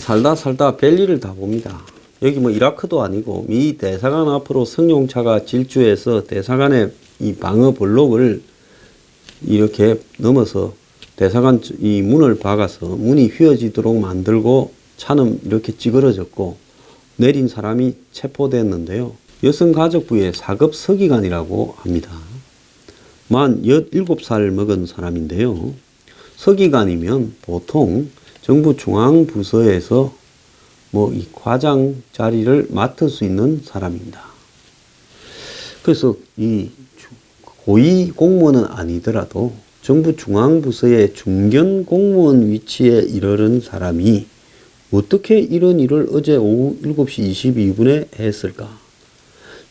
살다 별일을 다 봅니다. 여기 뭐 이라크도 아니고 미 대사관 앞으로 승용차가 질주해서 대사관의 이 방어 블록을 이렇게 넘어서 대사관 이 문을 박아서 문이 휘어지도록 만들고 차는 이렇게 찌그러졌고 내린 사람이 체포됐는데요. 여성가족부의 4급 서기관이라고 합니다. 만 17살 먹은 사람인데요. 서기관이면 보통 정부 중앙부서에서 뭐 이 과장 자리를 맡을 수 있는 사람입니다. 그래서 이 고위 공무원은 아니더라도 정부 중앙부서의 중견 공무원 위치에 이르는 사람이 어떻게 이런 일을 어제 오후 7시 22분에 했을까?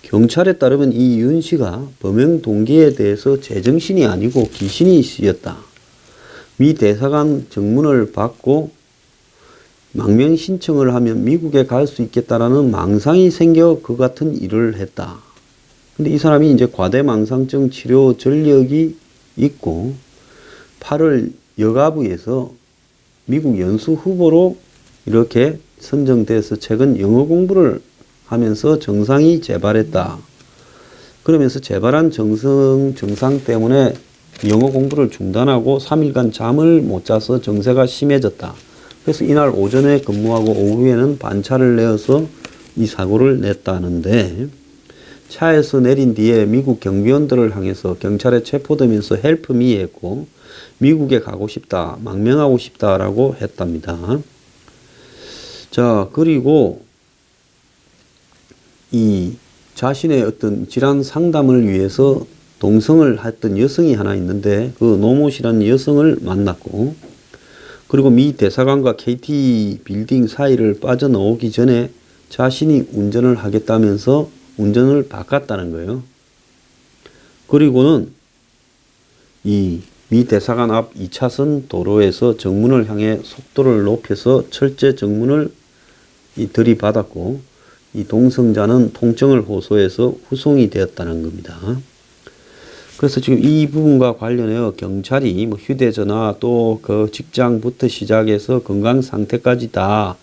경찰에 따르면 이 윤 씨가 범행 동기에 대해서 제정신이 아니고 귀신이 씌었다. 미 대사관 정문을 받고 망명 신청을 하면 미국에 갈 수 있겠다라는 망상이 생겨 그 같은 일을 했다. 근데 이 사람이 이제 과대망상증 치료 전력이 있고 8월 여가부에서 미국 연수 후보로 이렇게 선정돼서 최근 영어 공부를 하면서 정상이 재발했다. 그러면서 재발한 증상 때문에 영어 공부를 중단하고 3일간 잠을 못 자서 증세가 심해졌다. 그래서 이날 오전에 근무하고 오후에는 반차를 내어서 이 사고를 냈다는데 차에서 내린 뒤에 미국 경비원들을 향해서 경찰에 체포되면서 헬프미 했고 미국에 가고 싶다, 망명하고 싶다라고 했답니다. 자, 그리고 이 자신의 어떤 질환 상담을 위해서 동성을 했던 여성이 하나 있는데 그 노못이라는 여성을 만났고 그리고 미 대사관과 KT 빌딩 사이를 빠져나오기 전에 자신이 운전을 하겠다면서 운전을 바꿨다는 거예요. 그리고는 이 미 대사관 앞 2차선 도로에서 정문을 향해 속도를 높여서 철제 정문을 들이받았고 이 동성자는 통증을 호소해서 후송이 되었다는 겁니다. 그래서 지금 이 부분과 관련해서 경찰이 뭐 휴대전화 또 그 직장부터 시작해서 건강 상태까지 다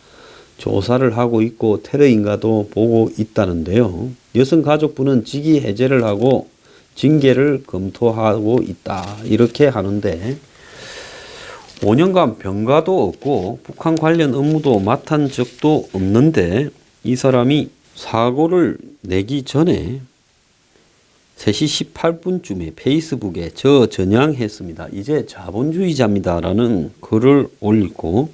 조사를 하고 있고 테러인가도 보고 있다는데요. 여성가족부는 직위 해제를 하고 징계를 검토하고 있다. 이렇게 하는데 5년간 병가도 없고 북한 관련 업무도 맡은 적도 없는데 이 사람이 사고를 내기 전에 3시 18분쯤에 페이스북에 저 전향했습니다. 이제 자본주의자입니다라는 글을 올리고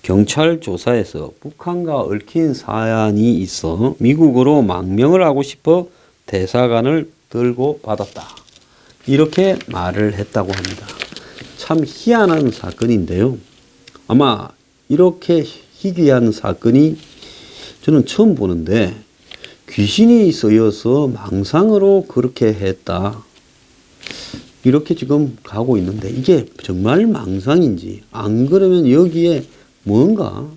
경찰 조사에서 북한과 얽힌 사안이 있어 미국으로 망명을 하고 싶어 대사관을 들고 받았다. 이렇게 말을 했다고 합니다. 참 희한한 사건인데요. 아마 이렇게 희귀한 사건이 저는 처음 보는데 귀신이 쓰여서 망상으로 그렇게 했다. 이렇게 지금 가고 있는데 이게 정말 망상인지 안 그러면 여기에 뭔가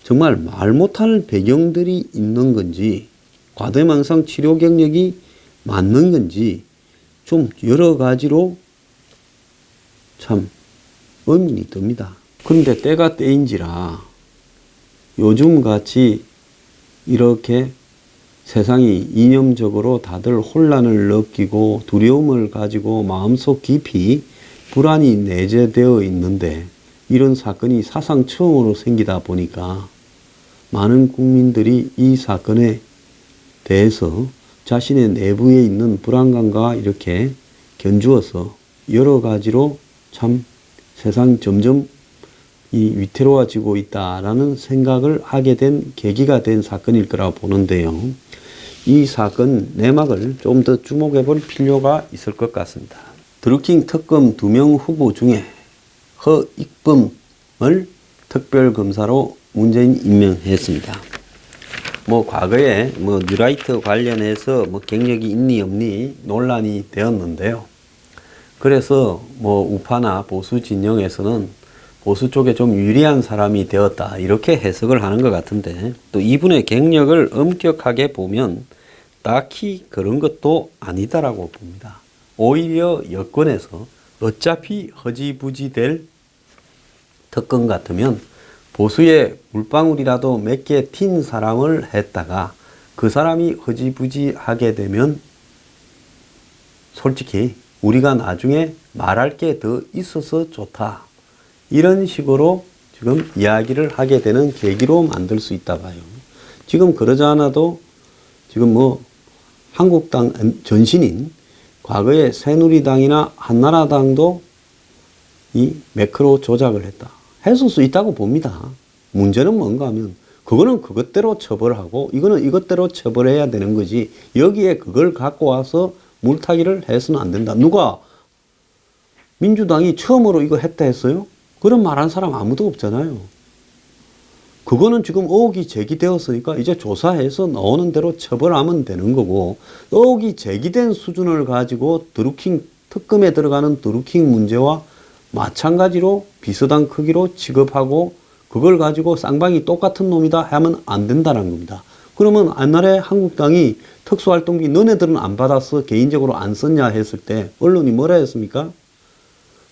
정말 말 못할 배경들이 있는 건지 과대망상 치료 경력이 맞는 건지 좀 여러 가지로 참 의문이 듭니다. 그런데 때가 때인지라 요즘 같이 이렇게 세상이 이념적으로 다들 혼란을 느끼고 두려움을 가지고 마음속 깊이 불안이 내재되어 있는데 이런 사건이 사상 처음으로 생기다 보니까 많은 국민들이 이 사건에 대해서 자신의 내부에 있는 불안감과 이렇게 견주어서 여러 가지로 참 세상이 점점 이 위태로워지고 있다라는 생각을 하게 된 계기가 된 사건일 거라 보는데요. 이 사건 내막을 좀 더 주목해 볼 필요가 있을 것 같습니다. 드루킹 특검 2명 후보 중에 허익범을 특별검사로 문재인 임명했습니다. 뭐 과거에 뭐 뉴라이트 관련해서 뭐 경력이 있니 없니 논란이 되었는데요. 그래서 뭐 우파나 보수 진영에서는 보수 쪽에 좀 유리한 사람이 되었다 이렇게 해석을 하는 것 같은데 또 이분의 경력을 엄격하게 보면 딱히 그런 것도 아니다라고 봅니다. 오히려 여권에서 어차피 허지부지 될 특검 같으면 보수에 물방울이라도 몇 개 튄 사람을 했다가 그 사람이 허지부지하게 되면 솔직히 우리가 나중에 말할 게 더 있어서 좋다. 이런 식으로 지금 이야기를 하게 되는 계기로 만들 수 있다 봐요. 지금 그러지 않아도 지금 뭐 한국당 전신인 과거에 새누리당이나 한나라당도 이 매크로 조작을 했다. 했을 수 있다고 봅니다. 문제는 뭔가 하면 그거는 그것대로 처벌하고 이거는 이것대로 처벌해야 되는 거지 여기에 그걸 갖고 와서 물타기를 해서는 안 된다. 누가 민주당이 처음으로 이거 했다 했어요? 그런 말한 사람 아무도 없잖아요. 그거는 지금 의혹이 제기되었으니까 이제 조사해서 나오는 대로 처벌하면 되는 거고 의혹이 제기된 수준을 가지고 드루킹 특검에 들어가는 드루킹 문제와 마찬가지로 비슷한 크기로 취급하고 그걸 가지고 쌍방이 똑같은 놈이다 하면 안 된다는 겁니다. 그러면 옛날에 한국당이 특수활동비 너네들은 안 받았어 개인적으로 안 썼냐 했을 때 언론이 뭐라 했습니까?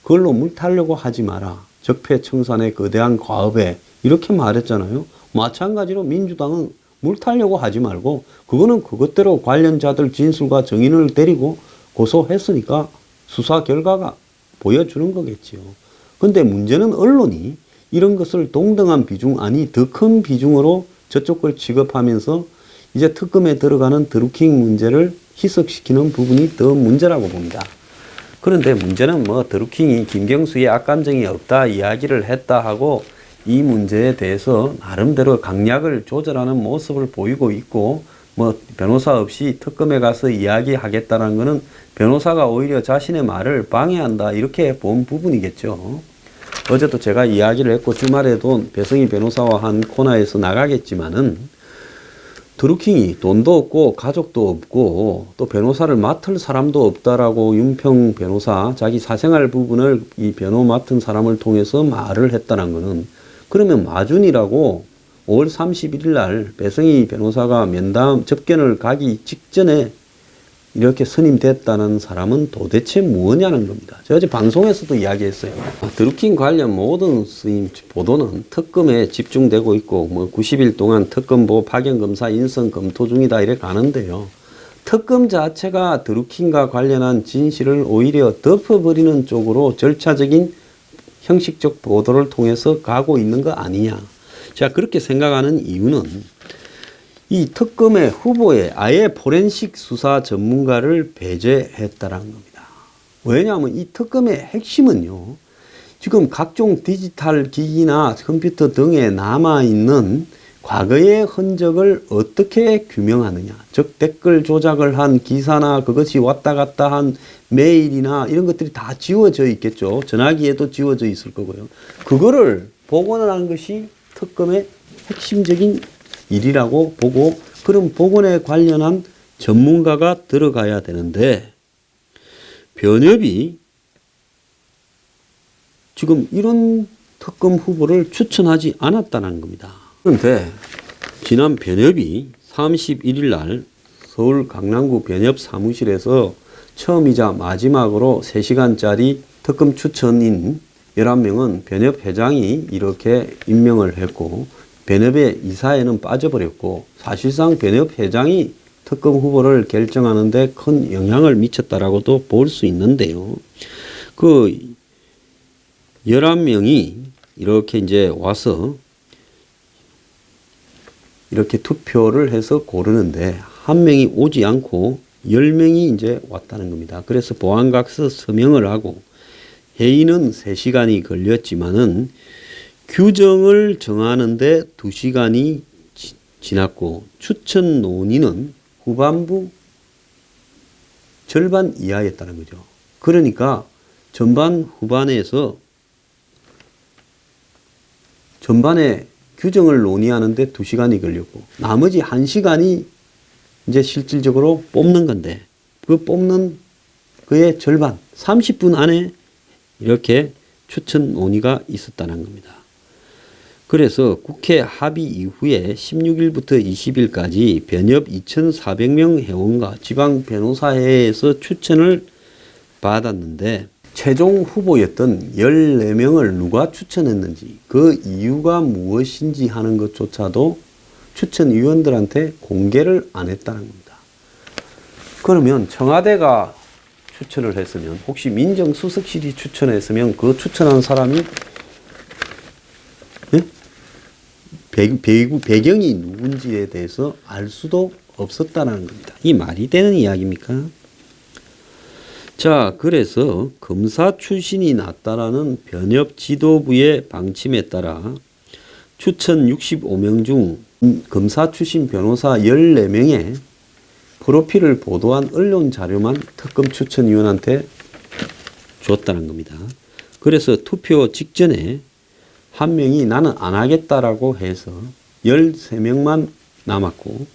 그걸로 물타려고 하지 마라. 적폐청산의 거대한 과업에 이렇게 말했잖아요. 마찬가지로 민주당은 물타려고 하지 말고 그거는 그것대로 관련자들 진술과 증인을 데리고 고소했으니까 수사 결과가 보여주는 거겠지요. 근데 문제는 언론이 이런 것을 동등한 비중 아니 더 큰 비중으로 저쪽 걸 취급하면서 이제 특검에 들어가는 드루킹 문제를 희석시키는 부분이 더 문제라고 봅니다. 그런데 문제는 뭐 드루킹이 김경수의 악감정이 없다 이야기를 했다 하고 이 문제에 대해서 나름대로 강약을 조절하는 모습을 보이고 있고 뭐 변호사 없이 특검에 가서 이야기하겠다는 것은 변호사가 오히려 자신의 말을 방해한다 이렇게 본 부분이겠죠. 어제도 제가 이야기를 했고 주말에도 배성희 변호사와 한 코너에서 나가겠지만은 드루킹이 돈도 없고 가족도 없고 또 변호사를 맡을 사람도 없다라고 윤평 변호사 자기 사생활 부분을 이 변호 맡은 사람을 통해서 말을 했다는 것은 그러면 마준이라고 5월 31일 날 배성희 변호사가 면담 접견을 가기 직전에 이렇게 선임됐다는 사람은 도대체 뭐냐는 겁니다. 제가 어제 방송에서도 이야기했어요. 드루킹 관련 모든 보도는 특검에 집중되고 있고 뭐 90일 동안 특검보 파견검사 인선 검토 중이다 이래 가는데요. 특검 자체가 드루킹과 관련한 진실을 오히려 덮어버리는 쪽으로 절차적인 형식적 보도를 통해서 가고 있는 거 아니냐. 제가 그렇게 생각하는 이유는 이 특검의 후보에 아예 포렌식 수사 전문가를 배제했다는 겁니다. 왜냐하면 이 특검의 핵심은요. 지금 각종 디지털 기기나 컴퓨터 등에 남아있는 과거의 흔적을 어떻게 규명하느냐. 즉 댓글 조작을 한 기사나 그것이 왔다 갔다 한 메일이나 이런 것들이 다 지워져 있겠죠. 전화기에도 지워져 있을 거고요. 그거를 복원하는 것이 특검의 핵심적인 일이라고 보고 그런 복원에 관련한 전문가가 들어가야 되는데 변협이 지금 이런 특검 후보를 추천하지 않았다는 겁니다. 그런데 지난 변협이 31일 날 서울 강남구 변협 사무실에서 처음이자 마지막으로 3시간짜리 특검 추천인 11명은 변협 회장이 이렇게 임명을 했고 변협의 이사회는 빠져버렸고 사실상 변협 회장이 특검 후보를 결정하는데 큰 영향을 미쳤다라고도 볼 수 있는데요. 그 11명이 이렇게 이제 와서 이렇게 투표를 해서 고르는데 한 명이 오지 않고 10명이 이제 왔다는 겁니다. 그래서 보안각서 서명을 하고 회의는 3시간이 걸렸지만은 규정을 정하는데 2시간이 지났고 추천 논의는 후반부 절반 이하였다는 거죠. 그러니까 전반 후반에서 전반에 규정을 논의하는데 2시간이 걸렸고 나머지 1시간이 이제 실질적으로 뽑는 건데 그 뽑는 그의 절반 30분 안에 이렇게 추천 논의가 있었다는 겁니다. 그래서 국회 합의 이후에 16일부터 20일까지 변협 2,400명 회원과 지방 변호사회에서 추천을 받았는데 최종 후보였던 14명을 누가 추천했는지 그 이유가 무엇인지 하는 것조차도 추천위원들한테 공개를 안 했다는 겁니다. 그러면 청와대가 추천을 했으면 혹시 민정수석실이 추천했으면 그 추천한 사람이 배경이 누군지에 대해서 알 수도 없었다는 겁니다. 이 말이 되는 이야기입니까? 자, 그래서 검사 출신이 낫다라는 변협 지도부의 방침에 따라 추천 65명 중 검사 출신 변호사 14명의 프로필을 보도한 언론 자료만 특검 추천위원한테 줬다는 겁니다. 그래서 투표 직전에 한 명이 나는 안 하겠다라고 해서 13명만 남았고,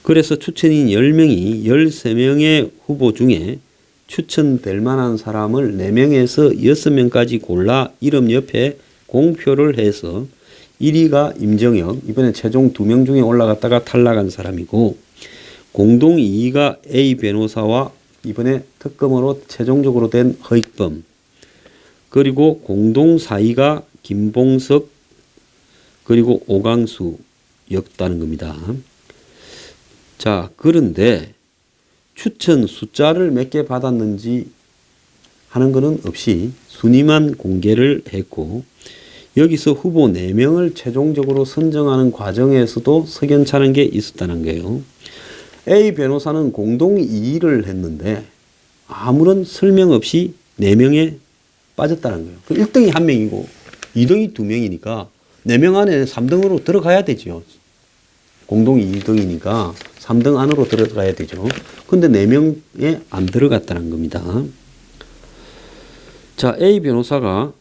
그래서 추천인 10명이 13명의 후보 중에 추천될 만한 사람을 4명에서 6명까지 골라 이름 옆에 공표를 해서 1위가 임정혁, 이번에 최종 2명 중에 올라갔다가 탈락한 사람이고, 공동 2위가 A 변호사와 이번에 특검으로 최종적으로 된 허익범, 그리고 공동 4위가 김봉석, 그리고 오강수였다는 겁니다. 자, 그런데 추천 숫자를 몇 개 받았는지 하는 것은 없이 순위만 공개를 했고, 여기서 후보 4명을 최종적으로 선정하는 과정에서도 석연찮은 게 있었다는 거예요. A 변호사는 공동 2위를 했는데 아무런 설명 없이 4명에 빠졌다는 거예요. 그 1등이 1명이고 2등이 2명이니까 4명 안에 3등으로 들어가야 되죠. 공동 2등이니까 3등 안으로 들어가야 되죠. 근데 4명에 안 들어갔다는 겁니다. 자, A 변호사가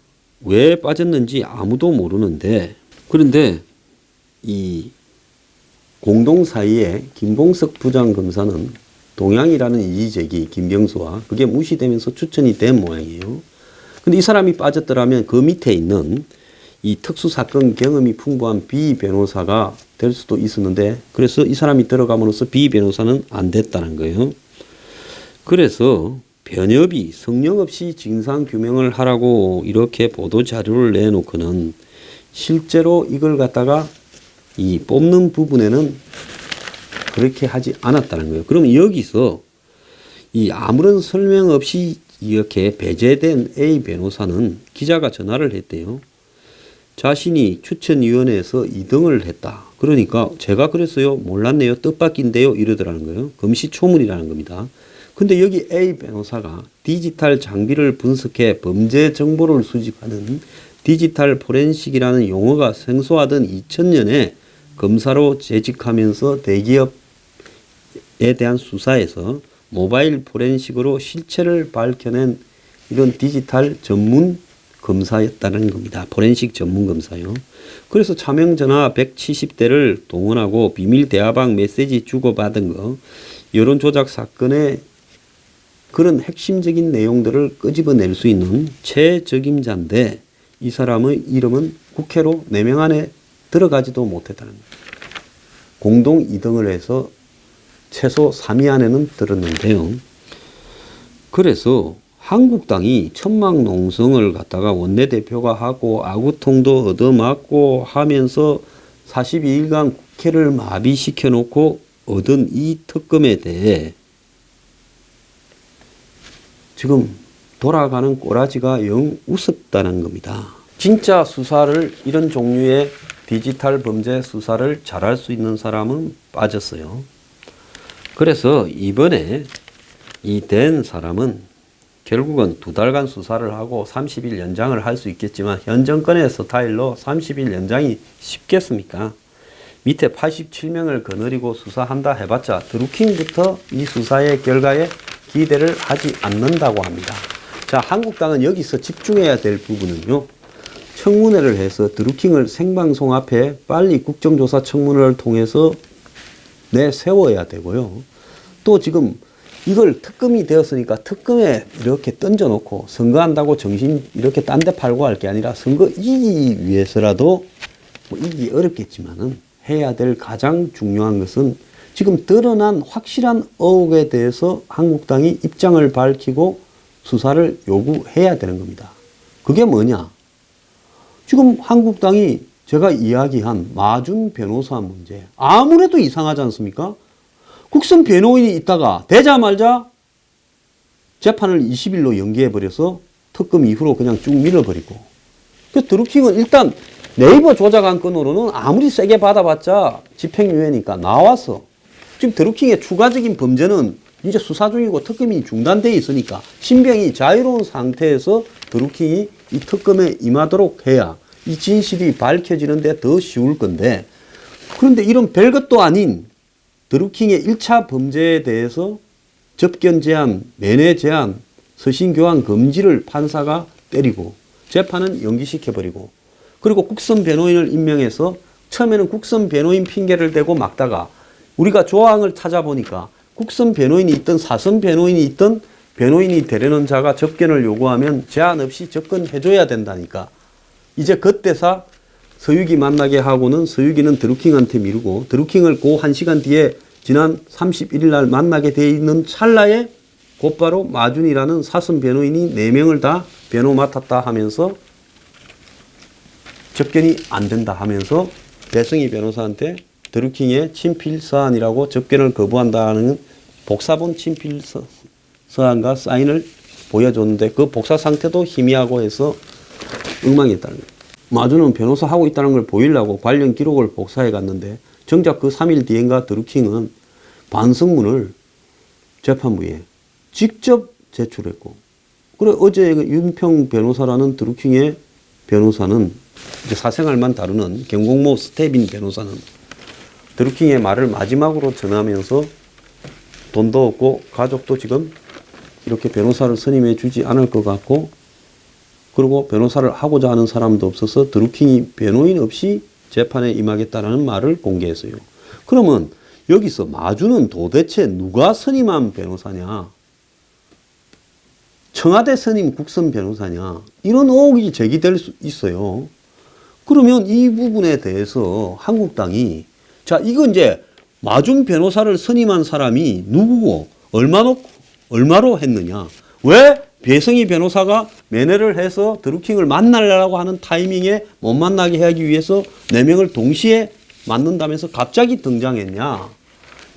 왜 빠졌는지 아무도 모르는데, 그런데 이 공동 4위에 김봉석 부장검사는 동양이라는 이의제기 김경수와 그게 무시되면서 추천이 된 모양이에요. 근데 이 사람이 빠졌더라면 그 밑에 있는 이 특수사건 경험이 풍부한 B 변호사가 될 수도 있었는데, 그래서 이 사람이 들어감으로써 B 변호사는 안 됐다는 거예요. 그래서 변협이 성령 없이 진상규명을 하라고 이렇게 보도자료를 내놓고는 실제로 이걸 갖다가 이 뽑는 부분에는 그렇게 하지 않았다는 거예요. 그럼 여기서 이 아무런 설명 없이 이렇게 배제된 A 변호사는 기자가 전화를 했대요. 자신이 추천위원회에서 2등을 했다. 그러니까 제가 그랬어요. 몰랐네요. 뜻밖인데요. 이러더라는 거예요. 금시초문이라는 겁니다. 근데 여기 A 변호사가 디지털 장비를 분석해 범죄 정보를 수집하는 디지털 포렌식이라는 용어가 생소하던 2000년에 검사로 재직하면서 대기업에 대한 수사에서 모바일 포렌식으로 실체를 밝혀낸 이런 디지털 전문 검사였다는 겁니다. 포렌식 전문 검사요. 그래서 차명전화 170대를 동원하고 비밀 대화방 메시지 주고받은 거, 여론조작 사건의 그런 핵심적인 내용들을 끄집어낼 수 있는 최적임자인데, 이 사람의 이름은 국회로 4명 안에 들어가지도 못했다는 거예요. 공동 2등을 해서 최소 3위 안에는 들었는데요. 그래서 한국당이 천막농성을 갖다가 원내대표가 하고 아구통도 얻어맞고 하면서 42일간 국회를 마비시켜 놓고 얻은 이 특검에 대해 지금 돌아가는 꼬라지가 영 우습다는 겁니다. 진짜 수사를, 이런 종류의 디지털 범죄 수사를 잘할 수 있는 사람은 빠졌어요. 그래서 이번에 이 된 사람은 결국은 2달간 수사를 하고 30일 연장을 할 수 있겠지만, 현 정권의 스타일로 30일 연장이 쉽겠습니까? 밑에 87명을 거느리고 수사한다 해봤자 드루킹부터 이 수사의 결과에 기대를 하지 않는다고 합니다. 자, 한국당은 여기서 집중해야 될 부분은요, 청문회를 해서 드루킹을 생방송 앞에 빨리 국정조사 청문회를 통해서 내세워야 되고요. 또 지금 이걸 특검이 되었으니까 특검에 이렇게 던져놓고 선거한다고 정신 이렇게 딴 데 팔고 할 게 아니라, 선거 이기기 위해서라도 뭐 이기기 어렵겠지만은 해야 될 가장 중요한 것은 지금 드러난 확실한 의혹에 대해서 한국당이 입장을 밝히고 수사를 요구해야 되는 겁니다. 그게 뭐냐? 지금 한국당이 제가 이야기한 마준 변호사 문제 아무래도 이상하지 않습니까? 국선 변호인이 있다가 되자마자 재판을 20일로 연기해버려서 특검 이후로 그냥 쭉 밀어버리고, 그 드루킹은 일단 네이버 조작 안건으로는 아무리 세게 받아봤자 집행유예니까 나왔어. 지금 드루킹의 추가적인 범죄는 이제 수사 중이고 특검이 중단되어 있으니까 신병이 자유로운 상태에서 드루킹이 이 특검에 임하도록 해야 이 진실이 밝혀지는데 더 쉬울 건데, 그런데 이런 별것도 아닌 드루킹의 1차 범죄에 대해서 접견 제한, 면회 제한, 서신 교환 금지를 판사가 때리고 재판은 연기시켜버리고, 그리고 국선 변호인을 임명해서 처음에는 국선 변호인 핑계를 대고 막다가 우리가 조항을 찾아보니까 국선 변호인이 있던 사선 변호인이 있던 변호인이 되려는 자가 접견을 요구하면 제한 없이 접근해줘야 된다니까. 이제 그때사 서유기 만나게 하고는 서유기는 드루킹한테 미루고, 드루킹을 그 1시간 뒤에 지난 31일 날 만나게 돼 있는 찰나에 곧바로 마준이라는 사선 변호인이 4명을 다 변호 맡았다 하면서 접견이 안 된다 하면서 배승희 변호사한테 드루킹의 친필 서한이라고 접견을 거부한다는 복사본 친필 서한과 사인을 보여줬는데 그 복사 상태도 희미하고 해서 엉망이었다는 거예요. 마준은 변호사 하고 있다는 걸 보이려고 관련 기록을 복사해 갔는데 정작 그 3일 뒤엔가 드루킹은 반성문을 재판부에 직접 제출했고, 그래 어제 윤평 변호사라는 드루킹의 변호사는 이제 사생활만 다루는 경공모 스테빈 변호사는 드루킹의 말을 마지막으로 전하면서 돈도 없고 가족도 지금 이렇게 변호사를 선임해 주지 않을 것 같고, 그리고 변호사를 하고자 하는 사람도 없어서 드루킹이 변호인 없이 재판에 임하겠다는 말을 공개했어요. 그러면 여기서 마준은 도대체 누가 선임한 변호사냐? 청와대 선임 국선 변호사냐? 이런 의혹이 제기될 수 있어요. 그러면 이 부분에 대해서 한국당이, 자, 이거 이제 마준 변호사를 선임한 사람이 누구고 얼마로 했느냐? 왜 배승희 변호사가 면회를 해서 드루킹을 만나려고 하는 타이밍에 못 만나게 하기 위해서 4명을 동시에 만난다면서 갑자기 등장했냐?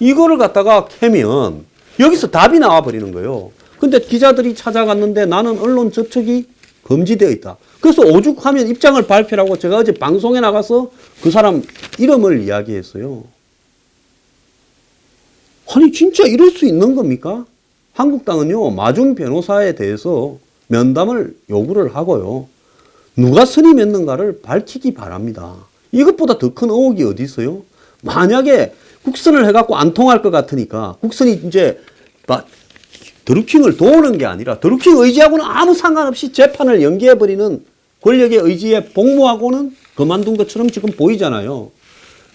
이거를 갖다가 캐면 여기서 답이 나와버리는 거예요. 근데 기자들이 찾아갔는데 나는 언론 접촉이 금지되어 있다. 그래서 오죽하면 입장을 발표하고 제가 어제 방송에 나가서 그 사람 이름을 이야기했어요. 아니 진짜 이럴 수 있는 겁니까? 한국당은요, 마준 변호사에 대해서 면담을 요구를 하고요, 누가 선임했는가를 밝히기 바랍니다. 이것보다 더 큰 의혹이 어디 있어요? 만약에 국선을 해갖고 안 통할 것 같으니까 국선이 이제 드루킹을 도우는 게 아니라 드루킹 의지하고는 아무 상관없이 재판을 연기해버리는 권력의 의지에 복무하고는 그만둔 것처럼 지금 보이잖아요.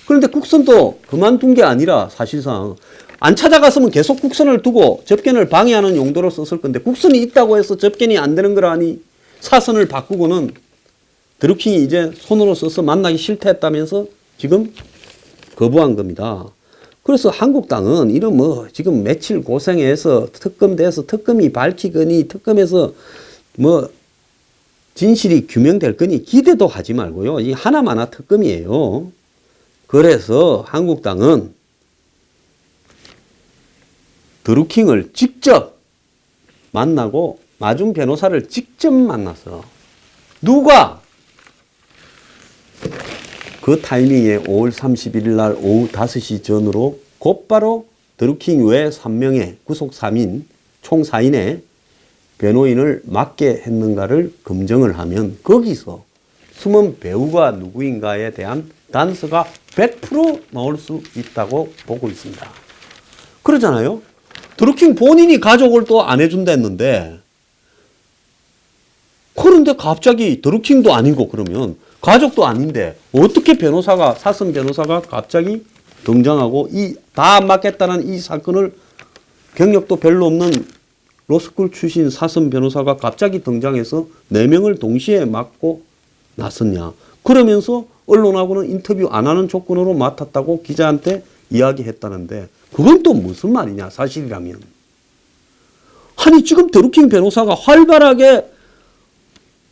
그런데 국선도 그만둔 게 아니라 사실상 안 찾아갔으면 계속 국선을 두고 접견을 방해하는 용도로 썼을 건데, 국선이 있다고 해서 접견이 안 되는 거라니 사선을 바꾸고는 드루킹이 이제 손으로 써서 만나기 싫다했다면서 지금 거부한 겁니다. 그래서 한국당은 이런 지금 며칠 고생해서 특검돼서 특검이 밝히거니 특검에서 진실이 규명될 거니 기대도 하지 말고요. 이 하나마나 특검이에요. 그래서 한국당은 드루킹을 직접 만나고 마준 변호사를 직접 만나서 누가 그 타이밍에 5월 31일 날 오후 5시 전으로 곧바로 드루킹 외 3명의 구속 3인 총 4인의 변호인을 맡게 했는가를 검증을 하면 거기서 숨은 배우가 누구인가에 대한 단서가 100% 나올 수 있다고 보고 있습니다. 그러잖아요. 드루킹 본인이 가족을 또 안 해준다 했는데, 그런데 갑자기 드루킹도 아니고 그러면 가족도 아닌데 어떻게 사선 변호사가 갑자기 등장하고 다 안 맞겠다는 이 사건을 경력도 별로 없는 로스쿨 출신 사선 변호사가 갑자기 등장해서 4명을 동시에 맡고 나섰냐. 그러면서 언론하고는 인터뷰 안 하는 조건으로 맡았다고 기자한테 이야기했다는데 그건 또 무슨 말이냐, 사실이라면. 아니 지금 드루킹 변호사가 활발하게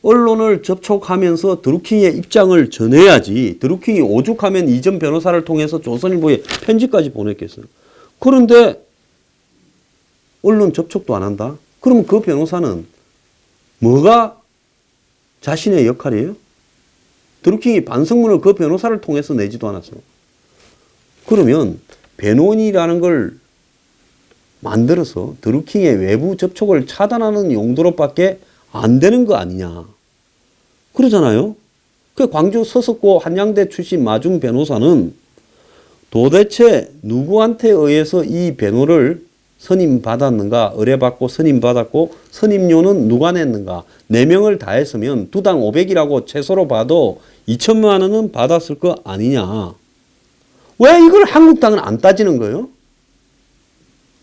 언론을 접촉하면서 드루킹의 입장을 전해야지. 드루킹이 오죽하면 이전 변호사를 통해서 조선일보에 편지까지 보냈겠어요. 그런데 언론 접촉도 안 한다? 그러면 그 변호사는 뭐가 자신의 역할이에요? 드루킹이 반성문을 그 변호사를 통해서 내지도 않았어요. 그러면 변호인이라는 걸 만들어서 드루킹의 외부 접촉을 차단하는 용도로밖에 안 되는 거 아니냐. 그러잖아요. 그 광주 서석고 한양대 출신 마중 변호사는 도대체 누구한테 의해서 이 변호를 선임받았는가, 의뢰받고 선임받았고 선임료는 누가 냈는가. 4명을 다 했으면 두당 500이라고 최소로 봐도 2천만 원은 받았을 거 아니냐. 왜 이걸 한국당은 안 따지는 거예요?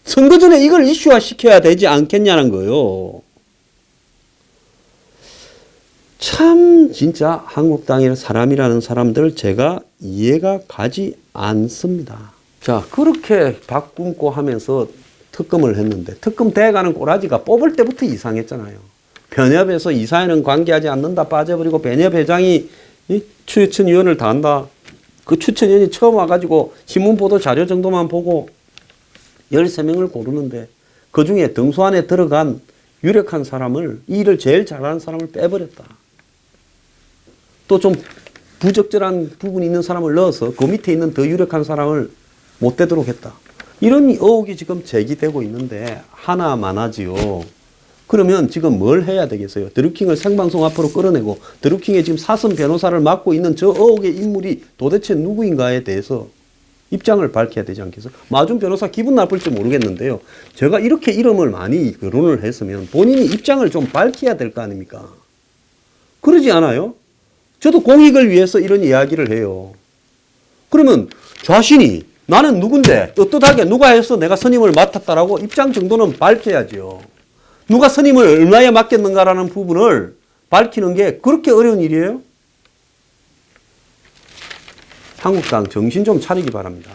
선거 전에 이걸 이슈화 시켜야 되지 않겠냐는 거예요. 참 진짜 한국당의 사람이라는 사람들 제가 이해가 가지 않습니다. 자, 그렇게 바꿈고 하면서 특검을 했는데 특검 돼가는 꼬라지가 뽑을 때부터 이상했잖아요. 변협에서 이 사회는 관계하지 않는다 빠져버리고 변협 회장이 추천위원을 다 한다. 그 추천위원이 처음 와가지고 신문보도 자료 정도만 보고 13명을 고르는데 그중에 등수 안에 들어간 유력한 사람을, 이 일을 제일 잘하는 사람을 빼버렸다. 또 좀 부적절한 부분이 있는 사람을 넣어서 그 밑에 있는 더 유력한 사람을 못 되도록 했다. 이런 의혹이 지금 제기되고 있는데 하나만 하지요. 그러면 지금 뭘 해야 되겠어요? 드루킹을 생방송 앞으로 끌어내고 드루킹의 지금 사선 변호사를 맡고 있는 저 의혹의 인물이 도대체 누구인가에 대해서 입장을 밝혀야 되지 않겠어요? 마중 변호사 기분 나쁠지 모르겠는데요. 제가 이렇게 이름을 많이 거론을 했으면 본인이 입장을 좀 밝혀야 될 거 아닙니까? 그러지 않아요? 저도 공익을 위해서 이런 이야기를 해요. 그러면 자신이 나는 누군데 떳떳하게 누가 해서 내가 선임을 맡았다라고 입장 정도는 밝혀야죠. 누가 선임을 얼마에 맡겼는가라는 부분을 밝히는 게 그렇게 어려운 일이에요? 한국당 정신 좀 차리기 바랍니다.